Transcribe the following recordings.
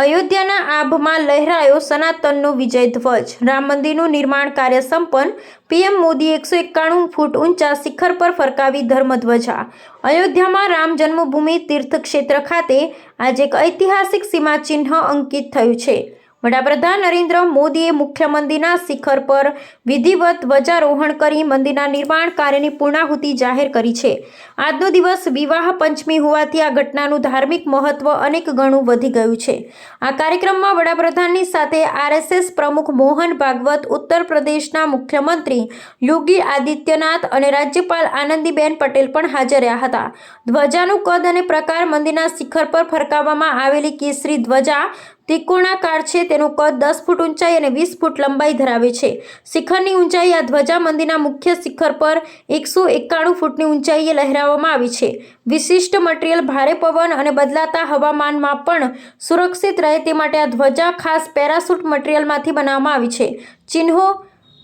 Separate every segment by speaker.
Speaker 1: અયોધ્યાના આભમાં લહેરાયો સનાતનનો વિજય ધ્વજ. રામ મંદિરનું નિર્માણ કાર્ય સંપન્ન. પીએમ મોદીએ 191 ફૂટ ઊંચા શિખર પર ફરકાવી ધર્મધ્વજા. અયોધ્યામાં રામ જન્મભૂમિ તીર્થક્ષેત્ર ખાતે આજે એક ઐતિહાસિક સીમાચિહ્ન અંકિત થયું છે. વડાપ્રધાન નરેન્દ્ર મોદીએ મુખ્ય મંદિરના શિખર પર વિધિવત ધ્વજારોહણ કરી મંદિરના નિર્માણ કાર્યની પૂર્ણાહુતિ જાહેર કરી છે. આજનો દિવસ વિવાહ પંચમી હોવાથી આ ઘટનાનું ધાર્મિક મહત્વ અનેક ગણું વધી ગયું છે. આ કાર્યક્રમમાં વડાપ્રધાનની સાથે આરએસએસ પ્રમુખ મોહન ભાગવત, ઉત્તર પ્રદેશના મુખ્યમંત્રી યોગી આદિત્યનાથ અને રાજ્યપાલ આનંદીબેન પટેલ પણ હાજર રહ્યા હતા. ધ્વજાનું કદ અને પ્રકાર. મંદિરના શિખર પર ફરકાવવામાં આવેલી કેસરી ધ્વજા ત્રિકોણાકાર છે. તેનું કદ 10 ફૂટ ઊંચાઈ અને 20 ફૂટ લંબાઈ ધરાવે છે. શિખરની ઊંચાઈ. આ ધ્વજા મંદિરના મુખ્ય શિખર પર 191 ફૂટની ઊંચાઈએ લહેરાવવામાં આવી છે. વિશિષ્ટ મટીરીયલ. ભારે પવન અને બદલાતા હવામાનમાં પણ સુરક્ષિત રહે તે માટે આ ધ્વજા ખાસ પેરાશૂટ મટીરીયલમાંથી બનાવવામાં આવી છે. ચિહ્નો.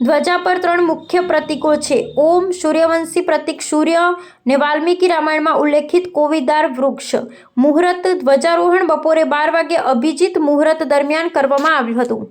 Speaker 1: ધ્વજા પર 3 મુખ્ય પ્રતીકો છે. ઓમ, સૂર્યવંશી પ્રતીક સૂર્ય ને વાલ્મીકી રામાયણમાં ઉલ્લેખિત કોવિદાર વૃક્ષ. મુહૂર્ત. ધ્વજારોહણ બપોરે 12 વાગે અભિજીત મુહૂર્ત દરમિયાન કરવામાં આવ્યું હતું.